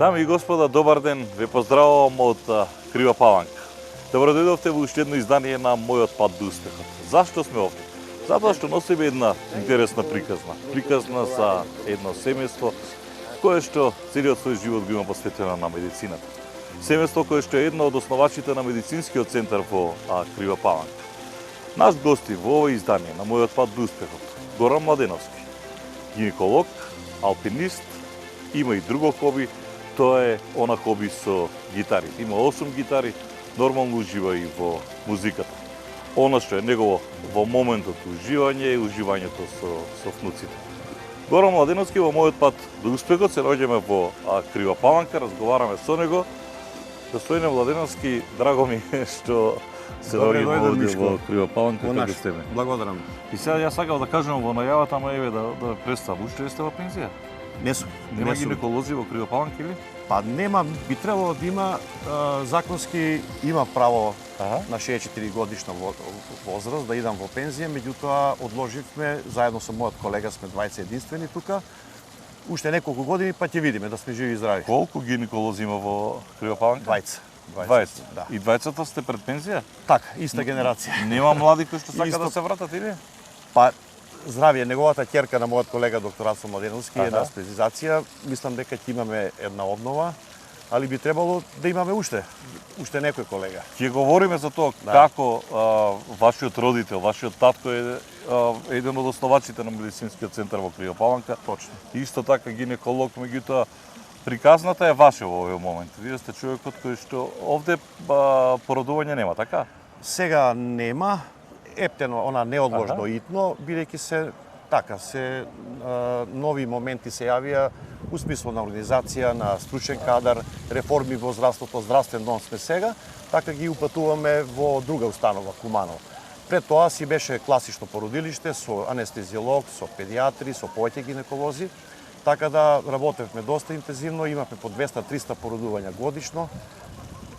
Дами и господа, добар ден. Ве поздравувам од Крива Паланка. Добро дојдовте во уште едно издание на Мојот пат до успехот. Зашто сме овде? Затоа што носиме една интересна приказна. Приказна за едно семејство кое што целиот свој живот го има посветено на медицината. Семејство кое што е едно од основачите на медицинскиот центар во Крива Паланка. Наш гости во ова издание на Мојот пат до успехот, Горан Младеновски, гинеколог, алпинист, има и друго хоби, тоа е она хоби со гитари. Има 8 гитари, нормално ужива и во музиката. Она што е негово во моментот уживање е уживањето со внуците. Горан Младеновски во Мојот пат до успехот се наоѓаме во Крива Паланка, разговараме со него. Господине Младеновски, драго ми е што се наоѓаме овде во Крива Паланка, како сте ме? Благодарам. И сега јас сакав да кажам во најавата, ама еве да представам. Уште сте во пензија? Не сум. Нема гинеколози во Крива Паланка или? Па нема, би требало да има, законски има право на 64 годишна возраст да идам во пензија, меѓутоа одложивме, заедно со мојот колега сме двајца единствени тука, уште неколку години па ќе видиме да сме живи и здрави. Колку гинеколози има во Крива Паланка? Двајца. Да. И двајцата сте пред пензија? Така, иста генерација. Нема млади кои што сакаат да се вратат или? Па здравје, неговата ќерка на мојот колега доктор Ацо Младеновски е на специализација. Мислам дека ќе имаме една обнова, али би требало да имаме уште некој колега. Ќе говориме за тоа како вашиот родител, вашиот татко е еден од основачите на медицинскиот центар во Крива Паланка. Точно. Исто така гинеколог, меѓутоа приказната е ваша во овој момент. Вие сте човекот кој што овде породување нема, така? Сега нема, ептено, она неодложно итно, бидејќи се нови моменти се јавија у смисло на организација, на стручен кадар, реформи во здравството, здравствен дом сме сега, така ги упатуваме во друга установа, Куманово. Пред тоа си беше класично породилиште со анестезиолог, со педиатри, со повеќе гинеколози, така да работевме доста интензивно, имавме по 200-300 породувања годишно.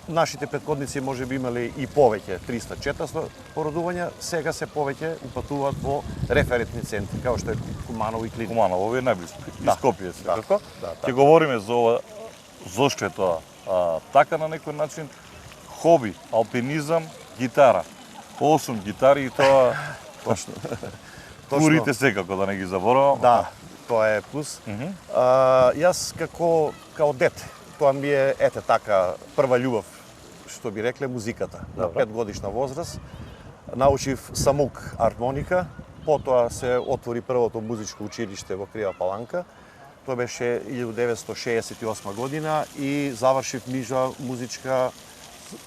Нашите претходници може би имале и повеќе, 300-400 породувања, сега се повеќе упатуваат во референтни центри, како што е Куманово и Клиника. Куманово, овие најблиску, и Скопје се, како? Да. Ќе говориме за ова, зошто е тоа така на некој начин, хоби, алпинизам, гитара. 8 гитари и тоа Точно. курите секако да не ги заборавам. Да, тоа е плюс. Јас као дете, тоа ми е така прва љубов, што би рекле, музиката. На 5 годишна возраст научив самук армоника, потоа се отвори првото музичко училиште во Крива Паланка. Тоа беше 1968 година и завршив нижа музичка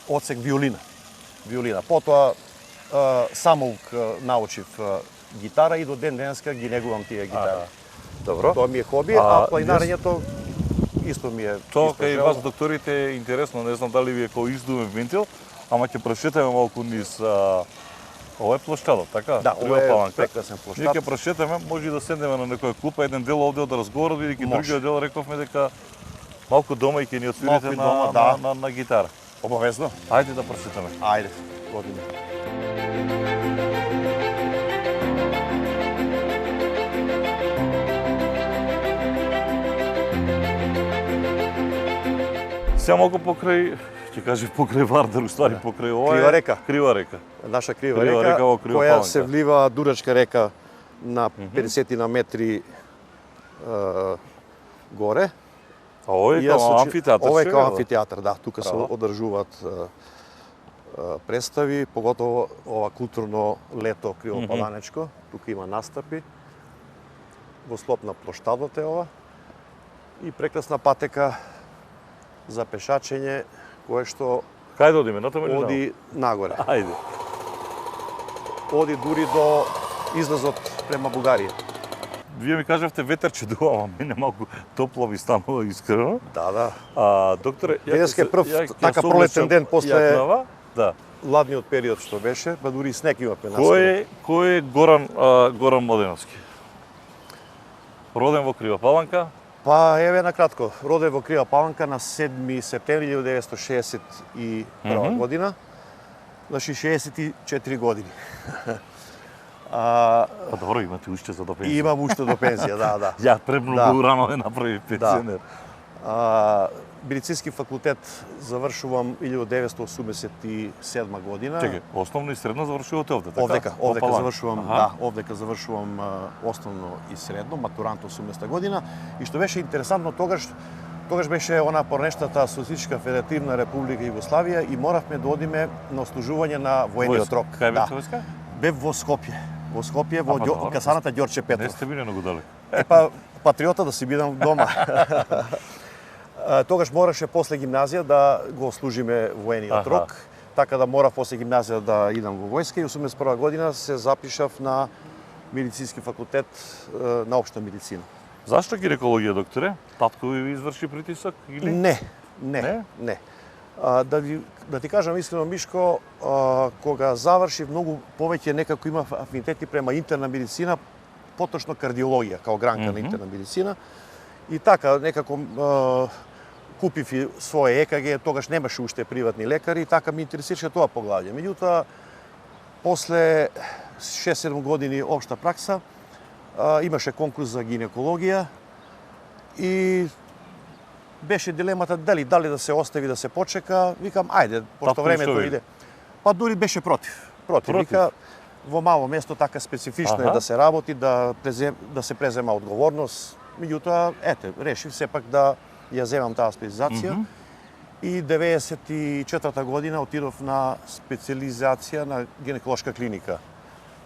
одсек виолина. Потоа самук научив гитара и до ден денеска ги негувам тие гитари. Добро. Тоа ми е хоби, а планинарењето исто ми е. Тоа кај вас докторите е интересно, не знам дали ви е кој издумен вентил, ама ќе прошетаме малку низ ова е плоштадот, така? Да, ова е прекрасен плоштад. Ние ќе прошетаме, може и да седнеме на некоја клупа, еден дел овде да разговарат, бидејќи другиот дел рековме дека малку дома и ќе ни отсвирите на гитара. Обавезно. Ајде да прошетаме. Ајде, годиме. Сега малку покрај, ќе кажа покрај Вардар, уствари покрај ова Крива река. Крива река. Наша крива река, која се влива дурачка река на 50 на метри горе. А ова е као амфитеатар? Ова е као амфитеатар, да. Тука се одржуваат представи, поготово ова културно лето кривопаланечко. Тука има настапи. Во слоп на плоштадот е ова. И прекрасна патека за пешачење, кое што Кај да одиме, натаму или оди нагоре. Ајде. Оди дури до излазот према Бугарија. Вие ми кажавте ветер че дува, ама мене малку топло ми станува искрено. Да. Докторе, денеска е прв така пролетен ден после да. ладниот период што беше, па дури и снег имавме на Кој е Горан Младеновски? Роден во Крива Паланка? Па еве на кратко, роден во Крива Паланка на 7 септември 1961 година, значи 64 години. Па добро, имате уште за до пензија. Имам уште до пензија, да. Ја премногу рано е направи пензионер. Медицински факултет завршувам 1987 година. Чекај, основно и средно завршувате овде, така? Овдека Паланка. завршувам, Аха. да, овдека завршувам основно и средно, матурант 80 година. И што беше интересантно тогаш беше она порнештата Социјалистичка федеративна република Југославија и моравме да одиме на ослужување на воениот рок. Кај беше войска? Бев во Скопје. Во Скопје, во добро. касаната Ѓорче Не Петров. сте били многу далек. Па патриота да си бидам дома. Тогаш мораше после гимназија да го служиме воениот Аха. рок, така да морав после гимназија да идам во војска и 81 година се запишав на медицински факултет на општа медицина. Зашто гинекологија, докторе? Татко ви изврши притисок или? Не. Да ти кажам искрено, Мишко, кога завршив многу повеќе некако имав афинитети према интерна медицина, поточно кардиологија, као гранка на интерна медицина. И така, некако купив и своје ЕКГ, тогаш немаше уште приватни лекари, и така ми интересираше тоа поглавје. Меѓутоа, после 6-7 години општа пракса, имаше конкурс за гинекологија и беше дилемата дали да се остави, да се почека. Викам, ајде, пошто Татко времето што иде. Па дури беше против. Вика, во мало место така специфично е Аха. да се работи, да се презема одговорност. Меѓутоа, решив сепак да ја земам таа специализација. И 94 година отидов на специализација на гинеколошка клиника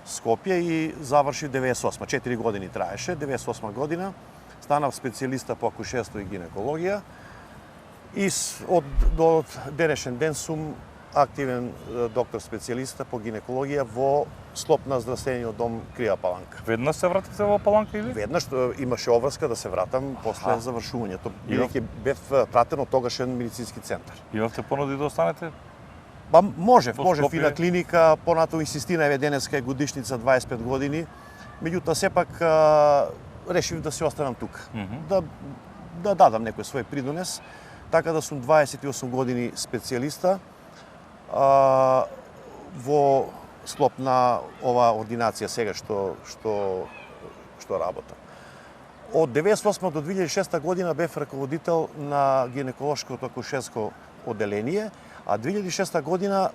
Скопје и завршив 98. 4 години траеше. 98 година станав специјалиста по акушерство и гинекологија. И до денешен ден сум активен доктор специјалиста по гинекологија во склоп на здравствениот дом Крива Паланка. Веднаш се вратите во Паланка или? Веднаш имаше обврска да се вратам после завршувањето, бидејќи бев пратен од тогашен медицински центар. Имавте понуди да останете? Па можев и Скопје? на клиника, понатаму инсистира, еве денеска е годишница 25 години, меѓутоа сепак решив да се останам тука. Да дадам некој свој придонес, така да сум 28 години специјалиста во склоп на оваа ординација сега што работам. Од 98 до 2006 година бев раководител на гинеколошкото акушерско оделение, а 2006 година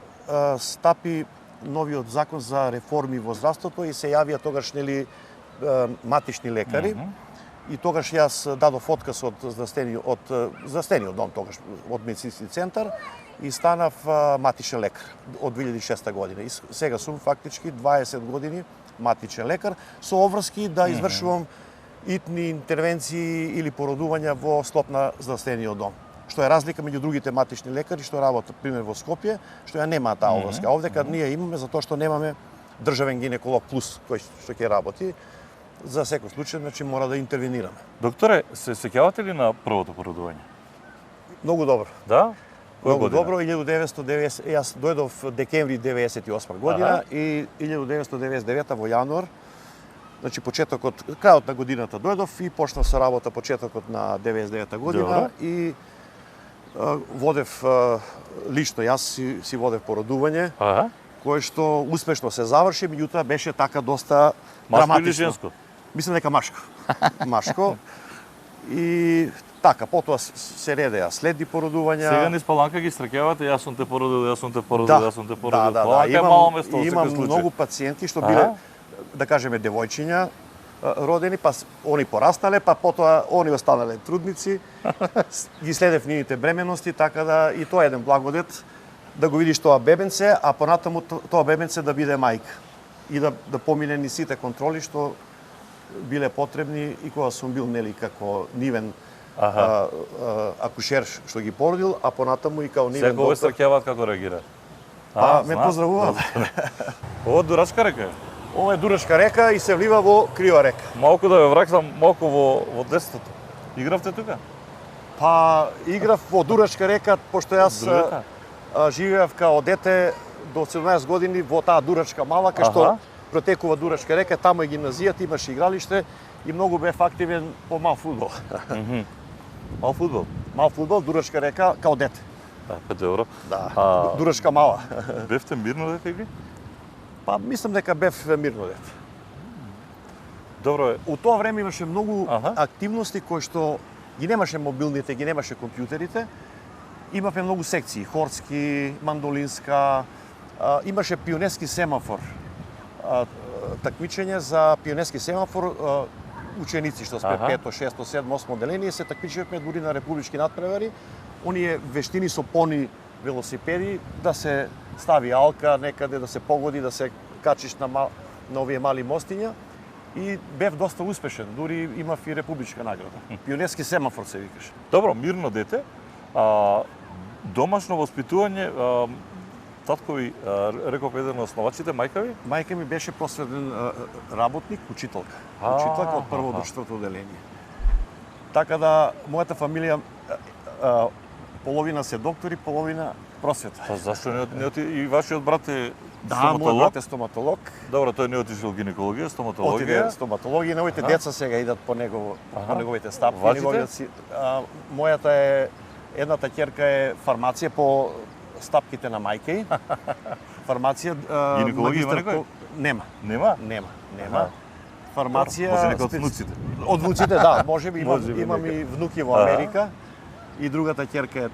стапи новиот закон за реформи во здравството и се јавија тогаш матични лекари. И тогаш јас дадов отказ од здравствениот дом тогаш, од медицински центар и станав матичен лекар од 2006 година. И сега сум фактички 20 години матичен лекар со обврски да извршувам итни интервенции или породувања во склоп на здравствениот дом. Што е разлика меѓу другите матични лекари што работат пример во Скопје, што ја нема таа обврска. Овдека ние имаме затоа што немаме државен гинеколог плюс кој што ќе работи. За секој случај, значи мора да интервенираме. Докторе, се сеќавате ли на првото породување? Многу добро. Да? Многу добро, 1990, јас дојдов декември 98 година и 1999 во јануар, значи крајот на годината дојдов и почнав со работа почетокот на 99 година и водев лично јас си водев породување, кое што успешно се заврши, меѓутоа беше така доста драматично. Машко или женско? Мислам дека машко. Машко. И така, потоа се редеа следи породувања. Сега низ Паланка ги стрекевате, јас сум те породил. Да, Е мало место, имам многу пациенти што биле, да кажеме, девојчиња родени, па они пораснале, па потоа они останале трудници. Ги следев нивните бременности, така да и тоа е еден благодет да го видиш тоа бебенце, а понатаму тоа бебенце да биде мајка и да помине ни сите контроли што биле потребни и кога сум бил како нивен акушер што ги породил, а понатаму и као нивен доктор. доктор. Секој стрекеваат како реагира? Ме поздравуваат. Ова Дурачка река? Ова е Дурачка река и се влива во Крива река. Малку да ве враќам малку во детството. Игравте тука? Па играв во Дурачка река, пошто јас живеев као дете до 17 години во таа Дурачка мала, кај што протекува Дурачка река, таму е гимназијата, имаше игралиште и многу бев активен по мал фудбал. Мал фудбал? Мал фудбал, Дурачка река, као дете. Добро. Да, Дурачка мала. Бевте мирно дете или? Па мислам дека бев мирно дете. Добро е. У тоа време имаше многу активности кои што ги немаше мобилните, ги немаше компјутерите. Имавме многу секции, хорски, мандолинска, имаше пионерски семафор. Такмичење за пионерски семафор, ученици што сме 5, 6, 7, 8 деление се такмичевме дури на републички надпревари. Оние вештини со пони велосипеди, да се стави алка некаде, да се погоди, да се качиш на овие мали мостиња. И бев доста успешен, дури имав и републичка награда. Пионерски семафор се викаше. Добро, мирно дете. Домашно воспитување, татко ви, реков еден од основачите, мајка ви? Мајка ми беше просветен работник, учителка. Учителка од прво до четврто деление. Така да, мојата фамилија половина се доктори, половина просвета. Па зашто не оти и вашиот брат е Да, стоматолог? мојот брат е стоматолог. Добро, тој не отишел гинекологија, стоматологија. Отиде стоматологија, неговите деца сега идат по неговите стапки. Вашите? Мојата е едната ќерка е фармација по стапките на мајка ѝ. Фармација Гинекологија има некој? Нема. Нема? Фармација Може некој од внуците. Од внуците, да, можеби Можеби имам некој. и внуки во Америка. И другата ќерка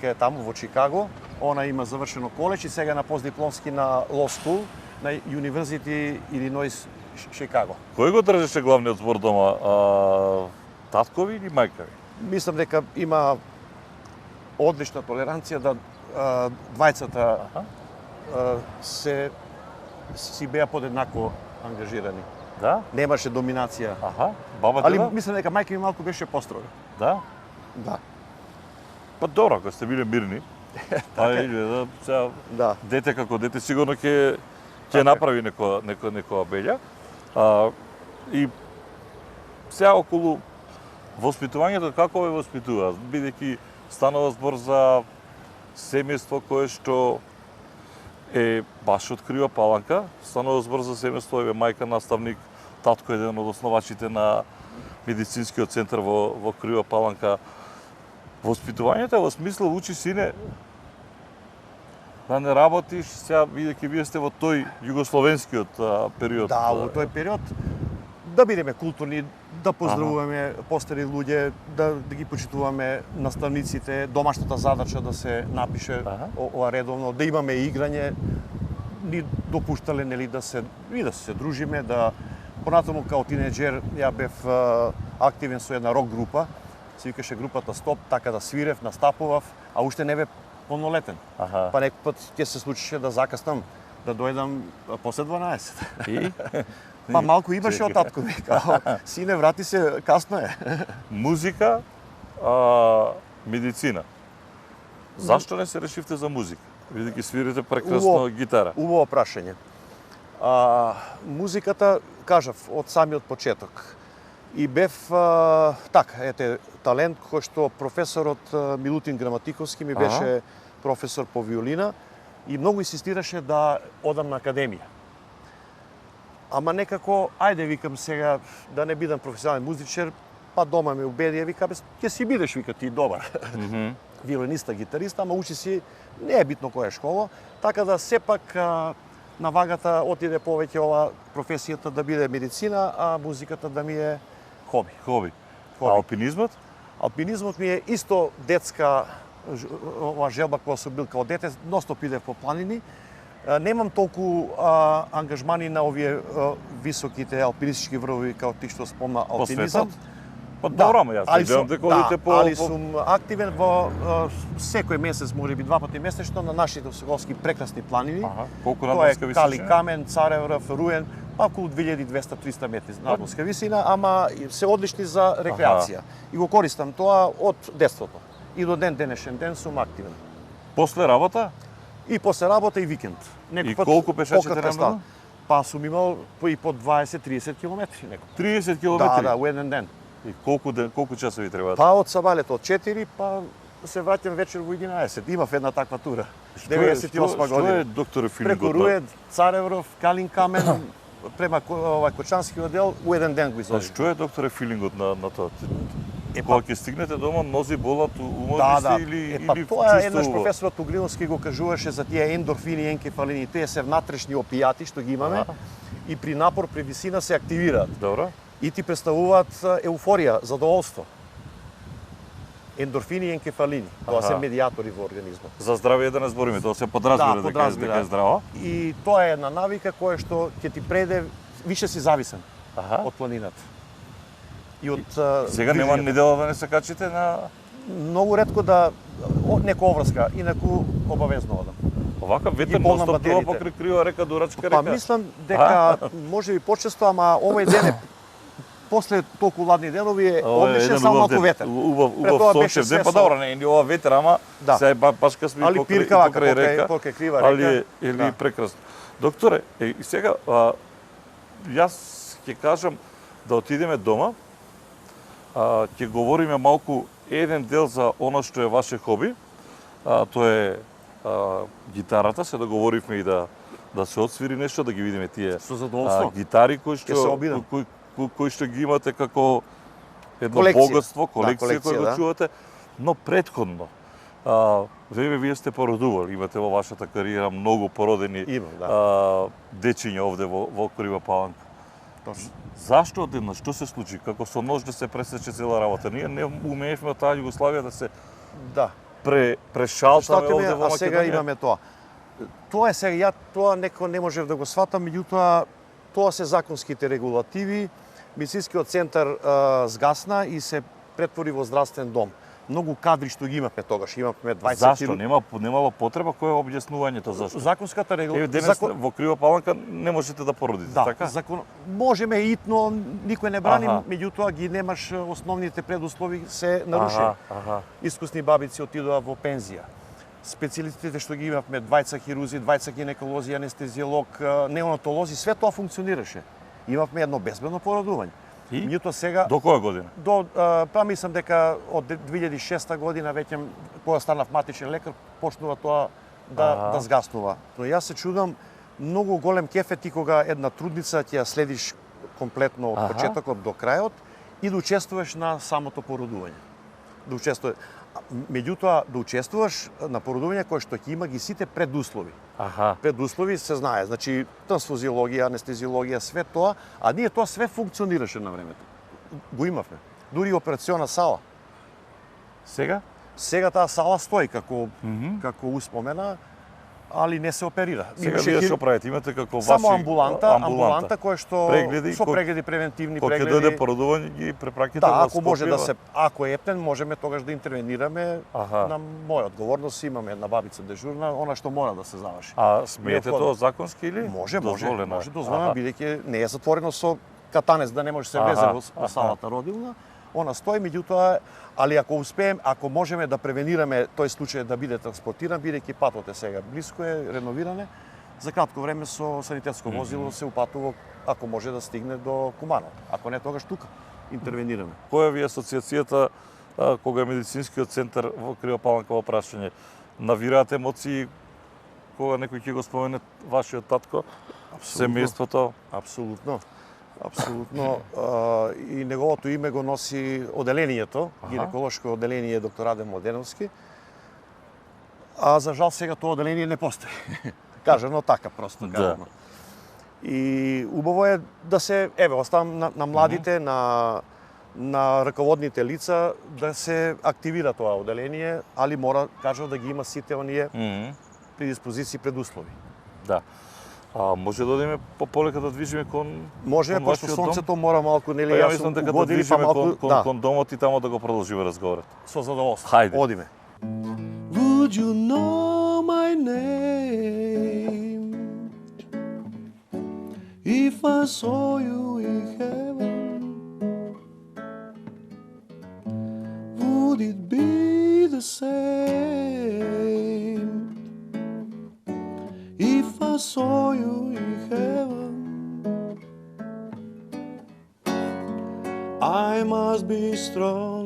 е таму во Чикаго. Она има завршено колеж и сега на постдипломски на Law School на University Illinois Chicago. Кој го држеше главниот збор дома? Татко ви или мајка ви? Мислам дека има одлична толеранција да двајцата си беа подеднакво ангажирани. Да? Немаше доминација. Бабата Али да? мислам дека мајка ми малку беше построга. Да? Да. Па добро, ако сте биле мирни. Да, сега Да. дете како дете сигурно ќе направи некоја белја. И сега околу воспитувањето, како ве воспитува? Бидејќи станува збор за семејство кое што е баш од Крива Паланка, станува збор за семејство, е мајка наставник, татко е еден од основачите на медицинскиот центар во Крива Паланка. Воспитувањето во смисла учи сине да не работиш, сега бидејќи вие сте во тој југословенскиот период. Да, во тој период да бидеме културни, да поздравуваме постари луѓе, да ги почитуваме наставниците, домашната задача да се напише ова редовно, да имаме играње, ни допуштале нели да се дружиме, да понатаму као тинеџер ја бев активен со една рок група, се викаше групата Стоп, така да свирев, настапував, а уште не бев полнолетен. Па некој пат ќе се случише да закаснам, да дојдам после 12. И? Па малку имаше од татко ми, као, сине, врати се, касно е. Музика, медицина. Зашто не се решивте за музика? Бидејќи свирите прекрасно гитара. Убаво прашање. Музиката, кажав, од самиот почеток. И бев, талент кој што професорот Милутин Граматиковски ми беше професор по виолина и многу инсистираше да одам на академија. Ама некако, ајде, викам сега, да не бидам професионален музичар, па дома ме убеди, вика, ќе си бидеш, вика, ти добар. Виолиниста, гитариста, ама учи си, не е битно која школа, така да сепак на вагата отиде повеќе ова професијата да биде медицина, а музиката да ми е хоби. А алпинизмот? Алпинизмот ми е исто детска ова желба која сум бил као дете, ностоп идев по планини. Немам толку ангажмани на овие високите алпинистички врвови као ти што спомна алпинизам. Па добро, ама јас гледам дека одите по... Али сум активен во секој месец, можеби 2 пати месечно, на нашите соколски прекрасни планини. Колку надморска висина? Тоа е Кали Камен, Цареврв, Руен, па околу 2200-300 метри надморска висина, ама се одлични за рекреација. И го користам тоа од детството. И до денешен ден сум активен. После работа? И после работа и викенд. И колку пешачите ремено? Па сум имал и по 20-30 километри некој. 30 километри? Да, во еден ден. И колку часа ви требаат? Па од сабалето од 4, па се враќам вечер во 11. Имав една таква тура. 98 година. Што е докторе филингот? Преку Руен, Цареврв, Калин Камен, према Кочански одел, у еден ден го изложи. Што е докторе филингот на тоа? Кога ќе стигнете дома, нози болат, уморни сте или тоа еднаш професорот Углиновски го кажуваше за тие ендорфини, енкефалини, тие се внатрешни опијати што ги имаме и при напор, при висина се активираат. Добро. И ти представуваат еуфорија, задоволство. ендорфини и енкефалини. Тоа се Аха. медиатори во организмот. За здравје да не збориме, тоа се подразбира дека подразбира. е здраво. И тоа е една навика која што ќе ти преде, више си зависен Аха. од планината. И од Сега нема недела да не се качите на многу ретко да нека обврска, инаку обавезно одам. овака ветер И полна ностап дува батериите. покрај крива река, дурачка река. Па мислам дека може би почесто, ама овој ден е после толку ладни денови е Ова е одличен еден само убав малку ден. ветер. Пред Убав тоа беше сончев ден, све па со- добро, не е ни ова ветер, ама Да. сега баш кога сме Али покрај пирка вака, покрај река, покрај крива али река. е Да. прекрасно. Докторе, и сега јас ќе кажам да отидеме дома, ќе говориме малку еден дел за она што е ваше хоби, тоа е гитарата, се договоривме и да се отсвири нешто, да ги видиме тие Со задоволство. гитари кои Ќе се што обидам. кои што ги имате како едно Колекција. богатство, Да, колекција која колекција, го да. чувате, но претходно вие сте породували, имате во вашата кариера многу породени Имам, да. дечиња овде во Крива Паланка. Точно. Зашто одеднаш, што се случи? Како со нож да се пресече цела работа? Ние не умеевме од таа Југославија да се Да. прешалтаме Штате ми, овде во а сега Македонија. имаме тоа. Тоа е сега, ја тоа некој не можев да го сватам, меѓутоа тоа се законските регулативи. Медицинскиот центар згасна и се претвори во здравствен дом. Многу кадри што ги имавме тогаш, имавме 20 Зашто? Немало потреба, кој е објаснувањето зашто? Законската Еве денес регулатива. во Крива Паланка не можете да породите, Да, така? можеме итно, никој не брани, Аха. меѓутоа ги немаш основните предуслови се нарушени. Аха. Искусни бабици отидоа во пензија. Специјалистите што ги имавме, двајца хирузи, двајца гинеколози, анестезиолог, неонатолози, све тоа функционираше. Имавме едно безбедно породување. И? Меѓутоа сега До која година? па мислам дека од 2006 година веќе кога станав матичен лекар почнува тоа да згаснува. Но јас се чудам, многу голем кефе ти кога една трудница ќе ја следиш комплетно од Аха. почетокот до крајот и да учествуваш на самото породување. Да учествуваш. Меѓутоа, да учествуваш на породување кое што ќе има ги сите предуслови. Аха. Предуслови се знае, значи трансфузиологија, анестезиологија, све тоа, а ние тоа све функционираше на времето. Го имавме. Дури и операциона сала. Сега? Сега таа сала стои како успомена, али не се оперира. Сега Имаше вие хир- што правите? Имате како Само ваши амбуланта која што Прегледи, со ко- прегледи, превентивни Кога ќе прегледи. дојде породување ги препраќате Да, во ако може да Скопје, се, ако е ептен, можеме тогаш да интервенираме Аха. на моја одговорност. Имаме една бабица дежурна, она што мора да се заврши. А смеете Неопходно. тоа законски или Може дозволено? дозволено, бидејќи не е затворено со катанец да не може се Аха, влезе во аха. салата родилна. Она стои, меѓутоа, али ако успеем, ако можеме да превенираме тој случај да биде транспортиран, бидејќи патот е сега блиско е реновиране, за кратко време со санитетско возило се упатува ако може да стигне до Куманот. Ако не, тогаш тука интервенираме. Која ви е асоциацијата кога е медицинскиот центар во Крива Паланка во прашање? Навираат емоции кога некој ќе го спомене вашиот татко, семејството? Апсолутно. Апсолутно. И неговото име го носи оделението, гинеколошко оделение доктор Адем Младеновски. А за жал сега тоа оделение не постои. Кажано така, просто кажано. И убаво е да се, оставам на младите, на раководните лица да се активира тоа оделение, али мора, кажа, да ги има сите оние предиспозиции, предуслови. Да. Може да одиме полека да движиме кон Можеме, кон пошто вашиот дом? сонцето мора малку, нели, Па ја јас мислам сум дека да угодили, па движиме малку, кон домот и тамо да го продолжиме разговорот. со задоволство. Хајде. Одиме. Would you know my name if I saw you in heaven? Would it be the same if I saw you in heaven? I must be strong